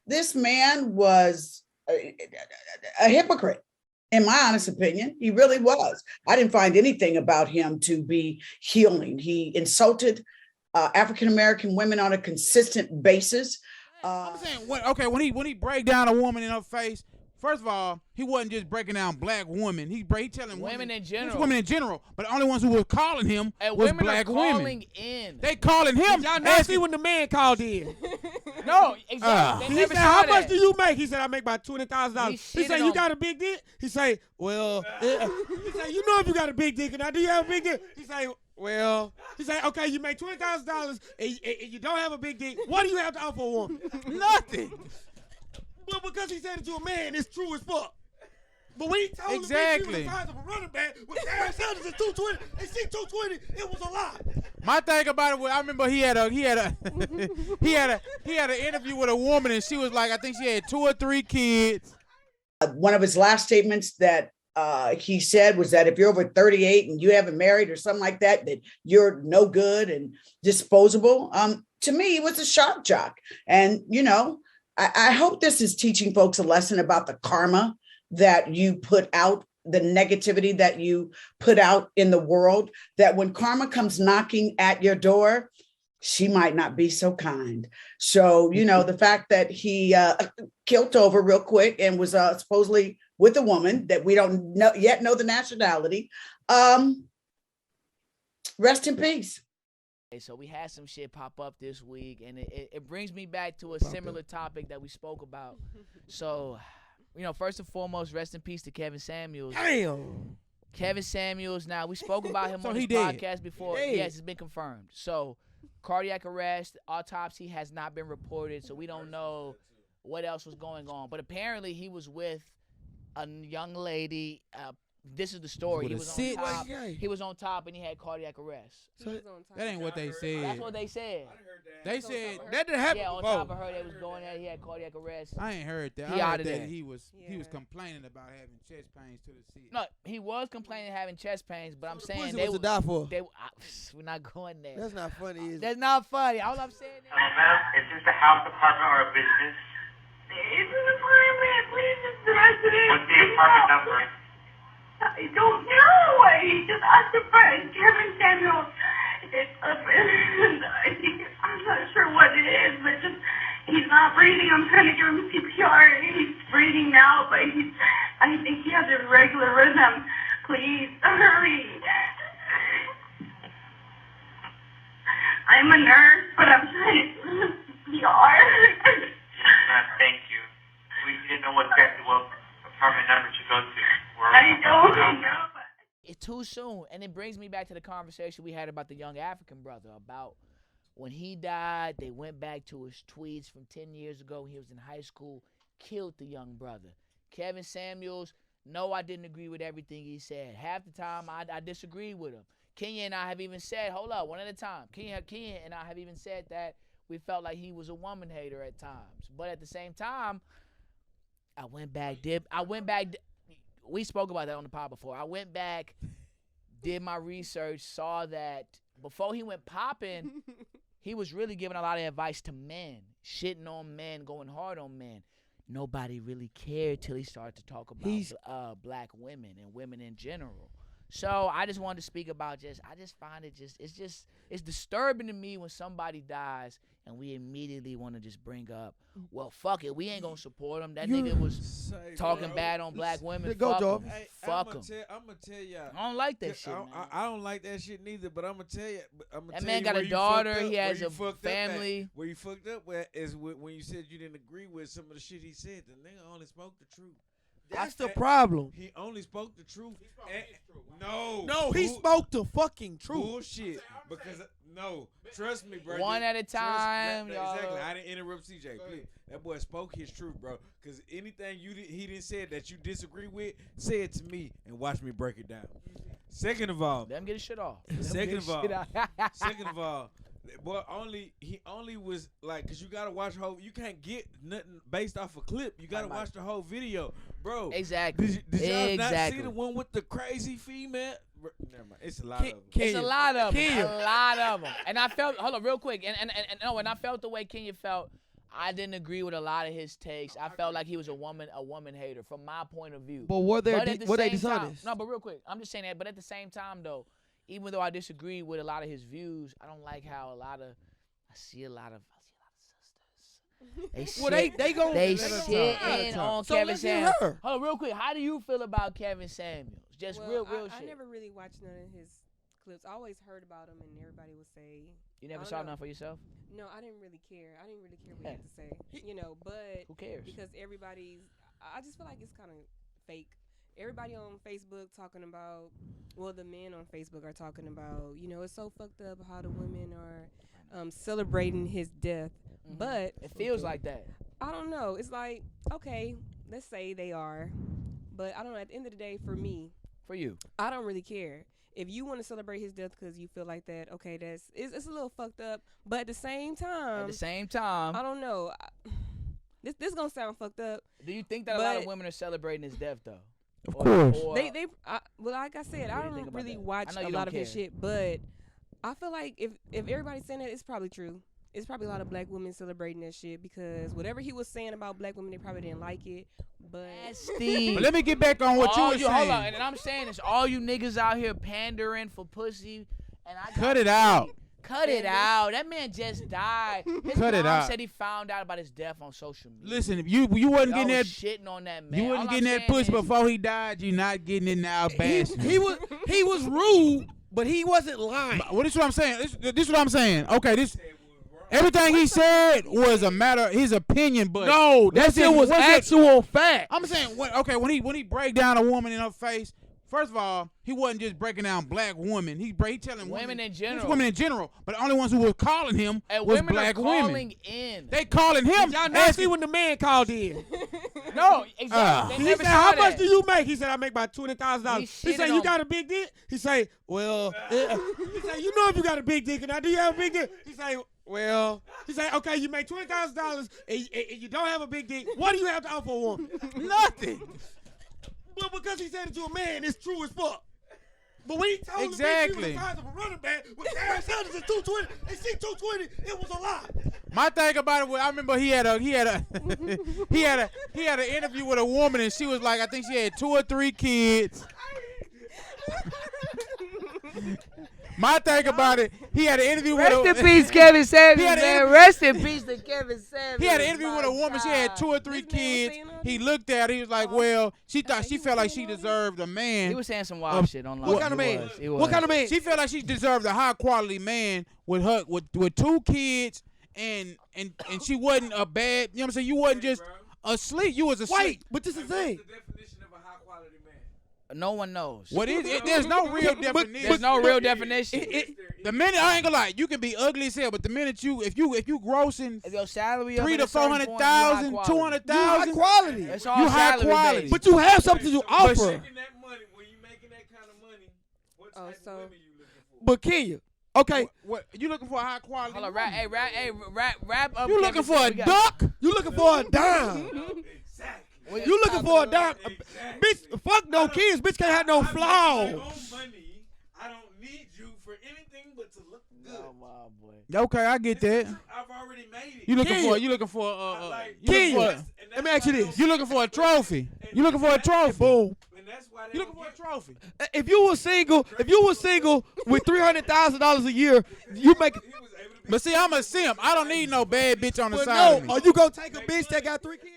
this man was a hypocrite. In my honest opinion, he really was. I didn't find anything about him to be healing. He insulted African American women on a consistent basis. I'm saying, when he break down a woman in her face, first of all, he wasn't just breaking down black women. He telling women in general. Women in general, but the only ones who were calling him and was women black are calling women. In. They calling him. Y'all not see when the man called in. No, exactly. He said, "How much do you make?" He said, "I make about $20,000." He said, "You got a big dick?" He say, "Well," he said, "You know if you got a big dick, and I do you have a big dick?" He say, "Well," he say, "Okay, you make $20,000 and you don't have a big dick. What do you have to offer a woman?" Nothing. Well, because he said it to a man, it's true as fuck. But when he told exactly. the bitch he was the size of a running back with Aaron Sanders at 220 and see 220, it was a lie. My thing about it was, I remember he had an interview with a woman, and she was like, I think she had 2 or 3 kids. One of his last statements that he said was that if you're over 38 and you haven't married or something like that, that you're no good and disposable. To me, he was a shock jock. And, I hope this is teaching folks a lesson about the karma that you put out, the negativity that you put out in the world, that when karma comes knocking at your door, she might not be so kind. So, the fact that he killed over real quick and was supposedly with a woman that we don't yet know the nationality, rest in peace. So we had some shit pop up this week, and it brings me back to a similar topic that we spoke about. So, first and foremost, rest in peace to Keivn Samuels. Damn. Keivn Samuels. Now, we spoke about him So on this he dead. podcast before. Yes, it's been confirmed. So, cardiac arrest, autopsy has not been reported, so we don't know what else was going on. But apparently, he was with a young lady. This is the story. He was on top. He was on top, and he had cardiac arrest. So that ain't what they said. That's what they said. They said that didn't happen. Yeah, on top of her, they was going at. He had cardiac arrest. I ain't heard that. He I out heard of that there. he was complaining about having chest pains to the seat. No, he was complaining of having chest pains, but I'm saying Pussy was to die for. We're not going there. That's not funny, is it? That's not funny. All I'm saying is. Hello, ma'am. Is this the health department or a business? It's an apartment. Please just address it. What's the apartment number? I don't know. He just asked the friend, Keivn Samuels. I'm not sure what it is, but just he's not breathing. I'm trying to give him CPR. He's breathing now, but I think he has a regular rhythm. Please hurry. I'm a nurse, but I'm trying to give him CPR. Thank you. We didn't know what apartment number to go to. I don't know. It's too soon. And it brings me back to the conversation we had about the young African brother, about when he died, they went back to his tweets from 10 years ago. He was in high school, killed the young brother. Keivn Samuels, no, I didn't agree with everything he said. Half the time, I disagreed with him. Kenya and I have even said, hold up, one at a time. Kenya and I have even said that we felt like he was a woman hater at times. But at the same time, I went back, we spoke about that on the pod before. I went back, did my research, saw that before he went popping, he was really giving a lot of advice to men, shitting on men, going hard on men. Nobody really cared till he started to talk about black women and women in general. So I just wanted to speak about I just find it's disturbing to me when somebody dies and we immediately want to just bring up, well, fuck it, we ain't gonna support him. That nigga was talking bad on black women. Go, fuck him. Hey, Fuck him. I'm gonna tell y'all. I don't like that shit, man. I don't like that shit neither. But I'm gonna tell you. That man got a daughter. He has a family. Where you fucked up is when you said you didn't agree with some of the shit he said. The nigga only spoke the truth. That's the problem. He only spoke the truth. No, he spoke the fucking truth. Bullshit. Because trust me, bro. One at a time, y'all. Exactly. I didn't interrupt CJ. Please. That boy spoke his truth, bro. Because anything he didn't say that you disagree with, say it to me and watch me break it down. Second of all, let him get his shit off. Second of all, boy, he only was like, cause you gotta watch you can't get nothing based off a clip. You gotta watch the whole video, bro. Exactly. Did y'all not see the one with the crazy female? Never mind. It's a lot of them. It's a lot of them. A lot of them. And I felt, hold on, real quick, and I felt the way Kenya felt. I didn't agree with a lot of his takes. I felt like he was a woman hater from my point of view. But were they same dishonest? Time, no, but real quick, I'm just saying that. But at the same time, though, even though I disagree with a lot of his views, I don't like how I see a lot of sisters. They shitting on Kevin Samuels. Hold on, real quick. How do you feel about Kevin Samuels? Just real shit. I never really watched none of his clips. I always heard about him, and everybody would say. You never saw none for yourself? No, I didn't really care. I didn't really care what he had to say. But who cares? Because I just feel like it's kind of fake. Everybody on Facebook talking about, the men on Facebook are talking about, it's so fucked up how the women are celebrating his death. Mm-hmm. But it feels like that. I don't know. It's like, okay, let's say they are. But I don't know. At the end of the day, for me. For you. I don't really care. If you want to celebrate his death because you feel like that, okay, it's a little fucked up. But at the same time, I don't know. This gonna sound fucked up. Do you think that a lot of women are celebrating his death though? Of course. Like I said, I don't really watch a lot of his shit, but I feel like if everybody's saying that, it's probably true. It's probably a lot of black women celebrating that shit because whatever he was saying about black women, they probably didn't like it. But Steve, let me get back on what you were saying. Hold on, and I'm saying is all you niggas out here pandering for pussy, and cut it out. Cut it out. That man just died. His mom said he found out about his death on social media. Listen, if you wasn't getting that shitting on that man. You wasn't getting that pussy before he died. You not getting it now. He was rude, but he wasn't lying. Well, this is what I'm saying. This is what I'm saying. Okay, everything he said was a matter of his opinion, but no, that shit was actual fact. I'm saying, when he break down a woman in her face, first of all, he wasn't just breaking down black women. He telling women in general. Women in general, but the only ones who were calling him was black women. In. They calling him. Y'all not see when the man called in. No, exactly. He said, "How much do you make?" He said, "I make about $20,000." He said, "You got a big dick?" He say, "Well," he said, "You know if you got a big dick, and I do you have a big dick?" He say, "Well," he say, "Okay, you make $20,000 and you don't have a big dick. What do you have to offer a woman?" Nothing. Well, because he said it to a man, it's true as fuck. But when he told him he was the size of a running back with Aaron Sanders at 220, and see 220, it was a lie. My thing about it was, I remember he had an interview with a woman, and she was like, I think she had 2 or 3 kids. My thing about it, he had an interview with Rest in peace, Kevin Samuels, man. Rest in peace to Kevin Samuels. He had an interview with a woman. She had 2 or 3 kids. He looked at her. He was like, well, she felt like she deserved a man. He was saying some wild shit online. What kind of man? What kind of man? She felt like she deserved a high-quality man with 2 kids, and she wasn't a bad, you know what I'm saying? You wasn't just asleep. You was asleep. Wait, but this is the thing. What's the definition of a high-quality man? No one knows. What is it? There's no real definition. There's no real definition. The minute, I ain't gonna lie, you can be ugly as hell, but the minute if you grossing your salary $300,000 to $400,000, $200,000, high quality. It's all you high quality. Based. But you have something to offer. When you making that kind of money, what type of women you looking for? But Kenya, okay. What you looking for? A high quality? Hold on, wrap up. You looking for a duck? You looking for a dime? Exactly. You looking for a dime? Bitch, fuck no kids. Bitch can't have no flaws. Money. I don't need you for anything but to look good. Oh, wow, boy. Okay, I get that. I've already made it. You looking for let me ask you this. You looking for a trophy? You looking for a trophy? Boom. And that's why You looking for a trophy? If you were single with $300,000 a year, you make. But see, I'm a simp. I don't need no bad bitch on the But side of me. no, are you gonna take a bitch that got 3 kids?